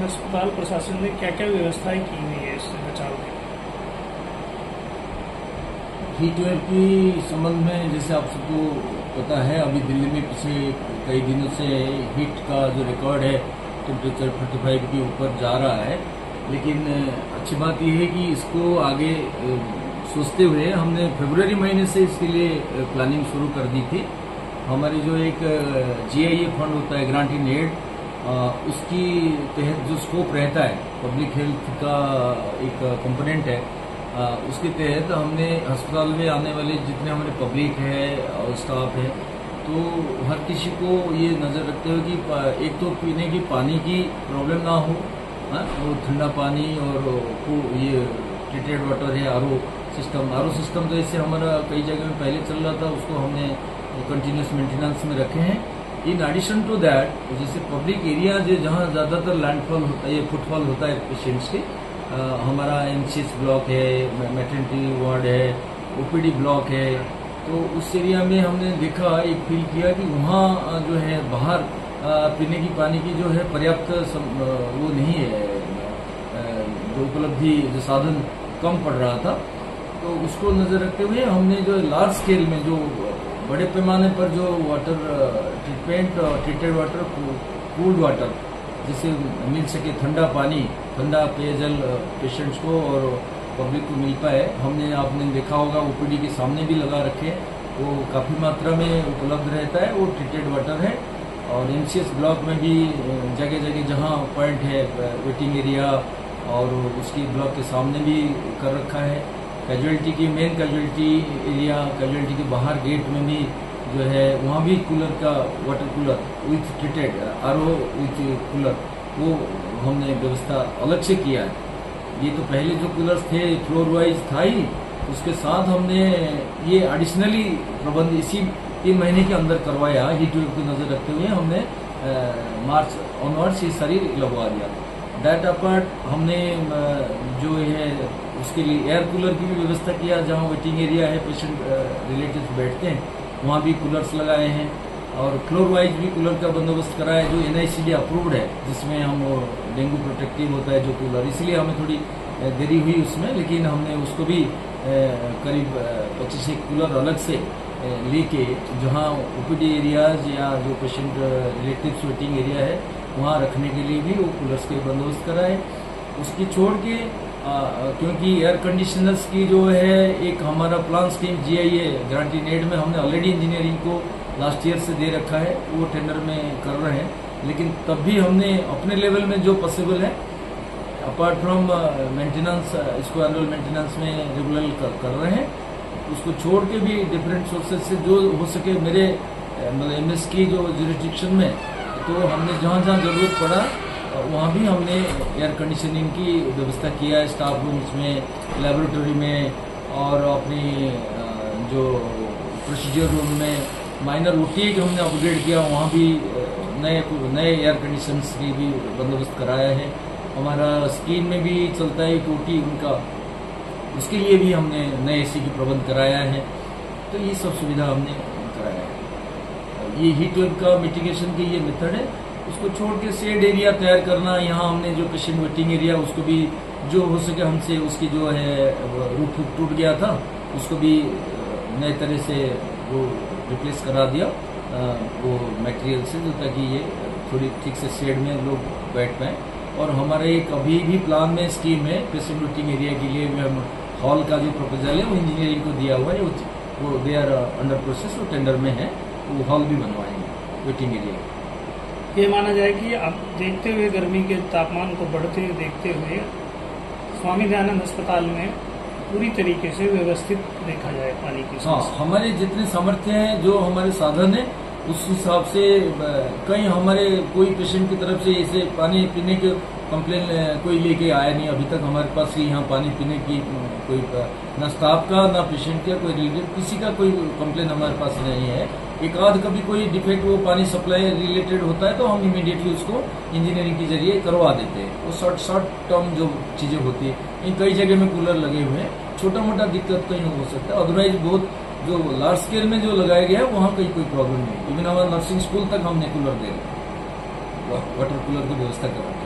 अस्पताल प्रशासन ने क्या क्या व्यवस्थाएं की हुई है इससे बचाव के? हीट वेव की संबंध में जैसे आप सबको पता है, अभी दिल्ली में पिछले कई दिनों से हीट का जो रिकॉर्ड है टेम्परेचर 45 के ऊपर जा रहा है। लेकिन अच्छी बात यह है कि इसको आगे सोचते हुए हमने फरवरी महीने से इसके लिए प्लानिंग शुरू कर दी थी। हमारी जो एक GIA फंड होता है, ग्रांट इन एड, उसकी तहत जो स्कोप रहता है, पब्लिक हेल्थ का एक कंपोनेंट है, उसके तहत हमने अस्पताल में आने वाले जितने हमारे पब्लिक है और स्टाफ है, तो हर किसी को ये नज़र रखते हुए कि एक तो पीने की पानी की प्रॉब्लम ना हो, वो ठंडा पानी और ये ट्रीटेड वाटर है, आरओ सिस्टम तो इससे हमारा कई जगह में पहले चल रहा था, उसको हमने कंटिन्यूस मेंटेनेंस में रखे हैं। इन एडिशन टू दैट, जैसे पब्लिक एरिया जहाँ ज़्यादातर लैंडफॉल होता है, ये फुटफॉल होता है पेशेंट्स के, हमारा MCH ब्लॉक है, मैटरनिटी वार्ड है, OPD ब्लॉक है, तो उस एरिया में हमने देखा, एक फील किया कि वहाँ जो है बाहर पीने की पानी की जो है पर्याप्त वो नहीं है, जो उपलब्धि जो साधन कम पड़ रहा था। तो उसको नज़र रखते हुए हमने जो लार्ज स्केल में जो बड़े पैमाने पर जो water treatment, treated water, cooled water जिससे मिल सके, ठंडा पानी, ठंडा पेयजल पेशेंट्स को और पब्लिक को मिल पाए, हमने आपने देखा होगा OPD के सामने भी लगा रखे, वो काफ़ी मात्रा में उपलब्ध रहता है, वो ट्रीटेड वाटर है। और MCH ब्लॉक में भी जगह जगह जहाँ पॉइंट है, वेटिंग एरिया, और उसकी ब्लॉक के सामने भी कर रखा है। कैजुअलिटी की मेन कैजुअलिटी एरिया, कैजुअलिटी के बाहर गेट में भी जो है वहाँ भी कूलर का, water cooler with treated RO with cooler, वो हमने व्यवस्था अलग से किया है। ये तो पहले जो कूलर्स थे फ्लोर वाइज था ही, उसके साथ हमने ये एडिशनली प्रबंध इसी 3 महीने के अंदर करवाया। हीट वेव को नजर रखते हुए हमने मार्च ऑनवर्ड्स ये सारी लगवा दिया। दैट अपार्ट हमने जो है उसके लिए एयर कूलर की भी व्यवस्था किया, जहाँ वेटिंग एरिया है, पेशेंट रिलेटिव्स बैठते हैं, वहाँ भी कूलर्स लगाए हैं। और फ्लोर वाइज भी कूलर का बंदोबस्त कराया, जो NICD अप्रूव्ड है, जिसमें हम डेंगू प्रोटेक्टिव होता है जो कूलर, इसलिए हमें थोड़ी देरी हुई उसमें, लेकिन हमने उसको भी करीब 25 कूलर अलग से लेके, जहाँ OPD एरियाज या जो पेशेंट रिलेटिव्स वेटिंग एरिया है वहाँ रखने के लिए भी वो कूलर्स के बंदोबस्त कराए। उसकी छोड़ के क्योंकि एयर कंडीशनर्स की जो है एक हमारा plan scheme GIA grant in aid में हमने ऑलरेडी इंजीनियरिंग को लास्ट ईयर से दे रखा है, वो टेंडर में कर रहे हैं, लेकिन तब भी हमने अपने लेवल में जो पॉसिबल है, अपार्ट फ्रॉम मेंटेनेंस, इसको एनुअल मेंटेनेंस में रेगुलर कर रहे हैं। उसको छोड़ के भी डिफरेंट सोर्सेज से जो हो सके, मेरे मतलब MS की जो जुरिस्डिक्शन में, तो हमने जहाँ जहाँ जरूरत पड़ा वहाँ भी हमने एयर कंडीशनिंग की व्यवस्था किया है, स्टाफ रूम्स में, लेबोरेटरी में, और अपनी जो प्रोसीजर रूम में माइनर OT के हमने अपग्रेड किया, वहाँ भी नए एयर कंडीशंस की भी बंदोबस्त कराया है। हमारा स्कीम में भी चलता है एक OT उनका, उसके लिए भी हमने नए AC की प्रबंध कराया है। तो ये सब सुविधा हमने कराया है। ये हीट वेव का मिटिगेशन की ये मेथड है। उसको छोड़ के शेड एरिया तैयार करना, यहाँ हमने जो पेशेंट वेटिंग एरिया, उसको भी जो हो सके हमसे, उसकी जो है रूफ टूट गया था, उसको भी नए तरह से वो रिप्लेस करा दिया वो मटेरियल से, जो ताकि ये थोड़ी ठीक से शेड में लोग बैठ पाए। और हमारे एक अभी भी प्लान में स्कीम है, पेशेंट वेटिंग एरिया के लिए भी हम हॉल का जो प्रपोजल है वो इंजीनियरिंग को दिया हुआ है, वो दे आर अंडर प्रोसेस, वो टेंडर में है, वो हॉल भी बनवाएंगे वेटिंग एरिया। ये माना जाए कि आप देखते हुए गर्मी के तापमान को बढ़ते हुए देखते हुए स्वामी दयानंद अस्पताल में पूरी तरीके से व्यवस्थित देखा जाए पानी की। हाँ, हमारे जितने सामर्थ्य हैं, जो हमारे साधन है, उस हिसाब से कहीं हमारे कोई पेशेंट की तरफ से ऐसे पानी पीने के कंप्लेन कोई लेके आया नहीं अभी तक। हमारे पास यहाँ पानी पीने की कोई ना स्टाफ का ना पेशेंट का कोई रिलेटेड किसी का कोई कंप्लेन हमारे पास नहीं है। एक आध कभी कोई डिफेक्ट वो पानी सप्लाई रिलेटेड होता है तो हम इमीडिएटली उसको इंजीनियरिंग के जरिए करवा देते हैं। वो शॉर्ट टर्म जो चीजें होती है, इन कई जगह में कूलर लगे हुए हैं, छोटा मोटा दिक्कत कहीं हो सकता है, अदरवाइज बहुत जो लार्ज स्केल में जो लगाया गया है वहाँ कहीं कोई प्रॉब्लम नहीं। इवन हमारा नर्सिंग स्कूल तक हमने कूलर दे रहे हैं, वाटर कूलर की व्यवस्था कर रहे हैं।